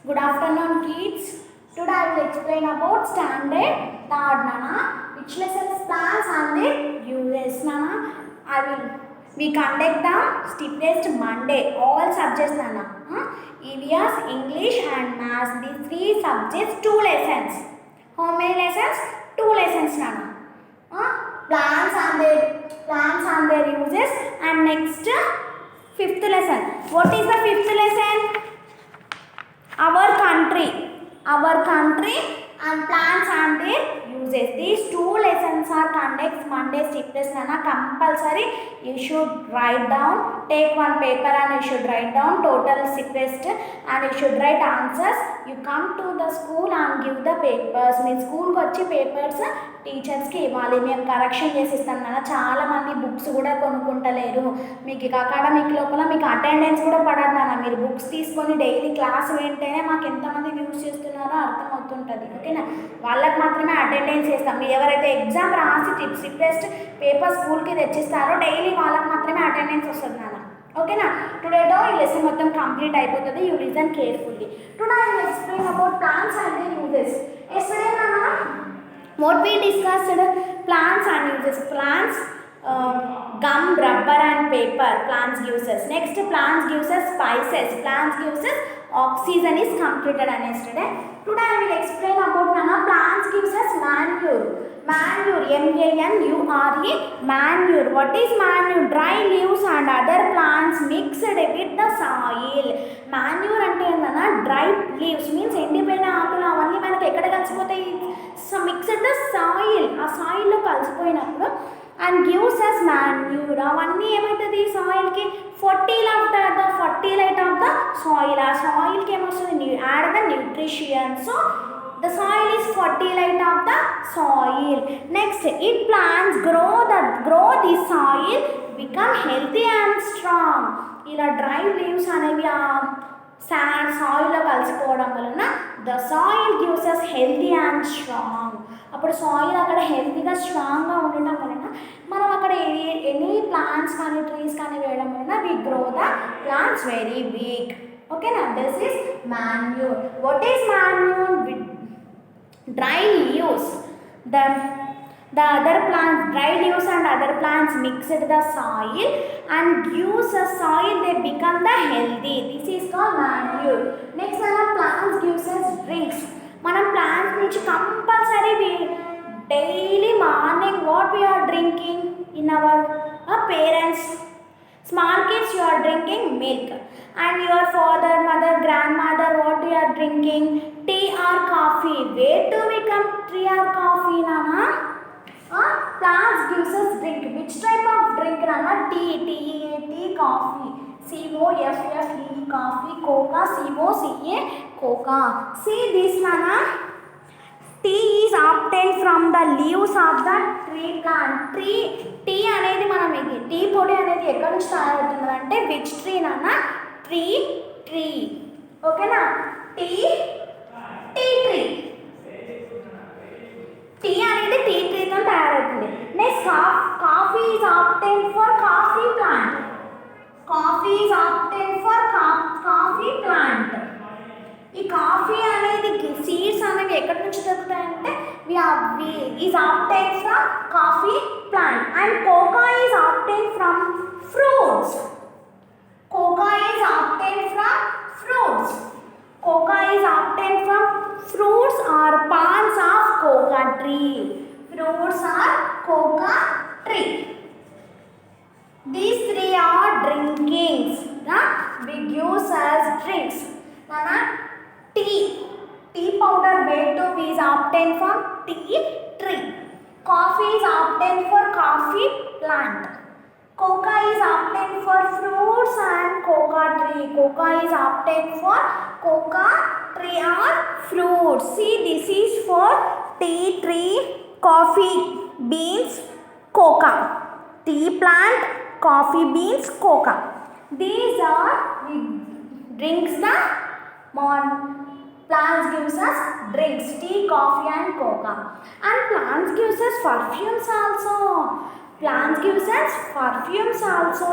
Good afternoon, kids. Today I will explain about standard third, Nana. Which lessons plans and their uses, Nana. I will. We conduct the step test Monday. All subjects, Nana. EVS, English, and Maths. These three subjects, 2 lessons. How many lessons? 2 lessons, Nana. Plans and their uses. And next, fifth lesson. What is the fifth lesson? Our country and plants and their uses. These 2 lessons are conducted Monday step test, Nana. Compulsory you should write down, take one paper and you should write down total step test and you should write answers. You come to the school and give the papers. మీ స్కూల్కి వచ్చి papers టీచర్స్కి ఇవ్వాలి. మేము correction చేసి ఇస్తాం కదా. చాలామంది books కూడా కొనుక్కుంటలేరు. మీకు ఇక అకాడమిక్ లోపల మీకు అటెండెన్స్ కూడా పడదు నాన్న. మీరు బుక్స్ తీసుకొని డైలీ క్లాస్ వింటేనే మాకు ఎంతమంది యూస్ చేస్తున్నారో అర్థమవుతుంటుంది. ఓకేనా, వాళ్ళకి మాత్రమే అటెండెన్స్ చేస్తాం. మీరు ఎవరైతే ఎగ్జామ్ రాసి స్లిప్ టెస్ట్ పేపర్ స్కూల్కి తెచ్చిస్తారో డైలీ వాళ్ళకి మాత్రమే అటెండెన్స్ వస్తుంది నాన్న. ఓకేనా, టుడేలో ఈ లెసన్ మొత్తం కంప్లీట్ అయిపోతుంది. You listen carefully. Today I will explain about plants and there uses. Yesterday నాన్న what we discussed, plants and uses. Plants, gum, rubber and paper. Plants gives us. Next, plants gives us spices. Plants gives us oxygen is completed on yesterday. Today I will explain about Nana. Plants gives us manure. Manure, M-A-N-U-R-E, manure. What is manure? Dry leaves and other plants mixed with the soil. Manure అంటే ఏంటన్నా, dry leaves means ఎండిపోయిన ఆకులు అవన్నీ మనకి ఎక్కడ కలిసిపోతాయి? Mixed the soil, ఆ సాయిల్లో కలిసిపోయినప్పుడు and gives us manure. అవన్నీ ఏమవుతుంది? సాయిల్కి ఫర్టిలైట్ ఆఫ్ ద సాయిల్. ఆ సాయిల్కి ఏమొస్తుంది? Add the nutrition. So the soil is fertilized of the soil. Next, if plants grow the soil become healthy and strong. ఇలా dry leaves అనేవి ఆ sand సాయిల్లో కలిసిపోవడం వలన the soil gives us healthy and strong. అప్పుడు soil అక్కడ హెల్తీగా స్ట్రాంగ్గా ఉండటం వలన మనం అక్కడ ఎనీ ప్లాంట్స్ కానీ ట్రీస్ కానీ వేయడం వలన we grow the plants very big. ఓకేనా, this is manure. What is manure? Dry leaves, the other plants, dry leaves and other plants mixed the soil and gives a soil, they become the healthy. This is called manure. Next, our plants gives us drinks. మనం plants నుంచి compulsory daily morning what we are drinking in our parents. Small kids, you are drinking milk, and your father, mother, grandmother, what you are drinking? Tea or coffee. Where do we come tea or coffee, Nana? Plants gives us drink. Which type of drink, Nana? Tea, T-E-A-T, coffee. C-O-F-F-E, coffee. Coca, C-O-C-A, coca. See this, Nana? Tea is obtained from the leaves of the tree plant. Tea అనేది మనం tea పొడి అనేది ఎక్కడి నుంచి తయారవుతుంది అంటే which tree నాన్న? Tree. ఓకేనా, టీ ట్రీ. టీ అనేది టీ ట్రీతో తయారవుతుంది. Next, coffee is obtained for coffee plant. Coffee is obtained for coffee plant. ఈ కాఫీ అనేది సీడ్స్ అనేవి ఎక్కడి నుంచి దొరుకుతాయంటే is obtained from coffee plant. And cocoa is obtained from fruits. Cocoa is obtained from fruits. Cocoa is obtained from fruits or pans of cocoa tree. Fruits are cocoa tree. These three are drinkings. We use as drinks. Nana, tea powder where to is obtained from tea tree. Coffee is obtained for coffee plant. Coca is obtained for fruits and coca tree. Coca is obtained for coca tree or fruits. See, this is for tea tree, coffee beans, coca. Tea plant, coffee beans, coca. These are drinks the plants gives us drinks, tea, coffee and coca. And plants gives us perfumes also. Plants gives us perfumes also.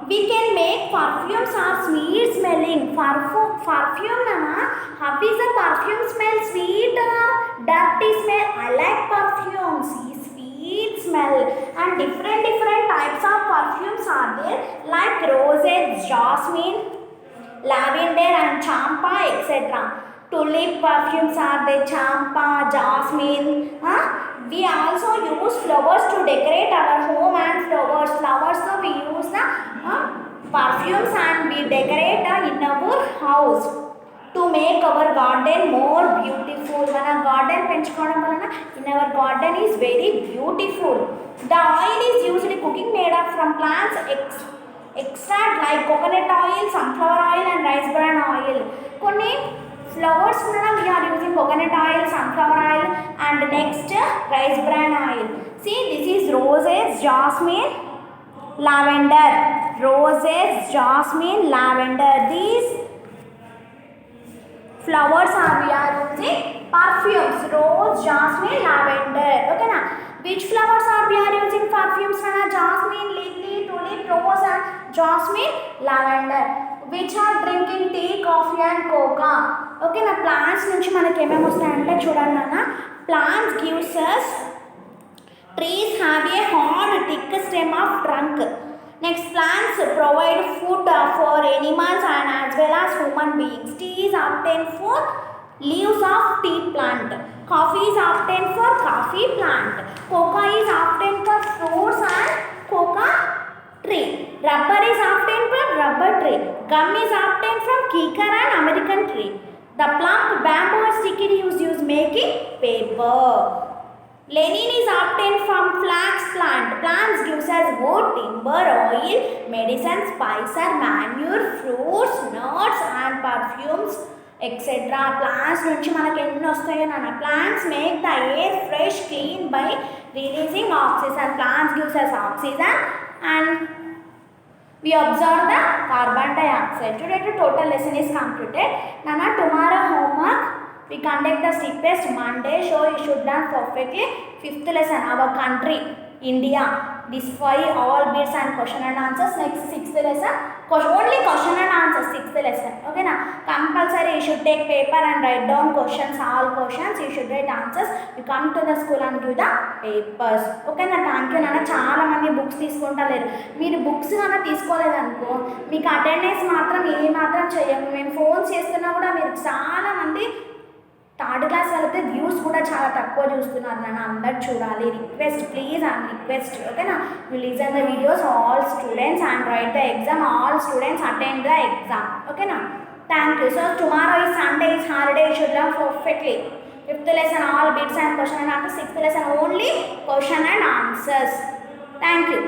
we can make perfumes are sweet smelling. Perfume nama, how is the perfume smell? Sweet or dirty smell? I like perfume. See, sweet smell. And different types of perfumes are there, like roses, jasmine, lavender and champa, etc. Tulip perfumes are there, champa, jasmine. We also use flowers to decorate our home, and flowers so we use the perfumes and we decorate in our house to make our garden more beautiful. Mana garden penchukodam valana in our garden is very beautiful. The oil is used in cooking made up from plants extract like coconut oil, sunflower oil and rice bran oil. Konni flowers we are using coconut oil, sunflower oil and next rice bran oil. See, this is roses, jasmine, lavender. Roses, jasmine, lavender. These flowers we are using perfumes. Rose, jasmine, lavender. Okay na? Which flowers we are using perfumes? Jasmine, lily, tulip, rose and jasmine, lavender. Which are drinking tea, coffee and coca. Okay na? Plants nunchi manaki em vastayante chudandi nana. Plants gives us, trees have a hard thick stem of trunk. Next, plants provide food for animals and as well as human beings. Tea is obtained for leaves of tea plant. Coffee is obtained for coffee plant. Coca is obtained for fruits and coca tree. Rubber is obtained from rubber tree. Gum is obtained from kikar and American tree. The plump bamboo is sticky used making paper. Lignin is obtained from flax plant. Plants gives us wood, timber, oil, medicine, spices, manure, fruits, nuts and perfumes, etc. Plants nunchi manaku enni vastayo nana. Plants make the air fresh, clean by releasing oxygen. Plants gives us oxygen and we observe the carbon dioxide. Today the total lesson is completed. Nana, tomorrow homework we conduct the SIP test Monday, so you should learn perfectly. 5th lesson, our country, India. This 5 all bits and question and answers. Next 6th lesson, only question and answers. 6th lesson. Okay na? Compulsory you should take paper and write down questions, all questions. You should write answers. You come to the school and give the papers. Okay na? Thank you nana. Chaala mandi books తీసుకుంటలేరు. మీరు books కన్నా తీసుకోలేదనుకో మీకు attendance మాత్రం ఏ మాత్రం చేయము. మేము phone చేస్తున్నా కూడా మీరు చాలా మంది థర్డ్ క్లాస్ వాళ్ళైతే వ్యూస్ కూడా చాలా తక్కువ చూస్తున్నారు నన్ను. అందరు చూడాలి. Request please and request. ఓకేనా? You listen the videos all students and write the exam. All students attend the exam. ఓకేనా? Thank you. So tomorrow is Sunday, is holiday. You should learn perfectly. 5th lesson all bits and question and answers. 6th lesson only question and answers. Thank you.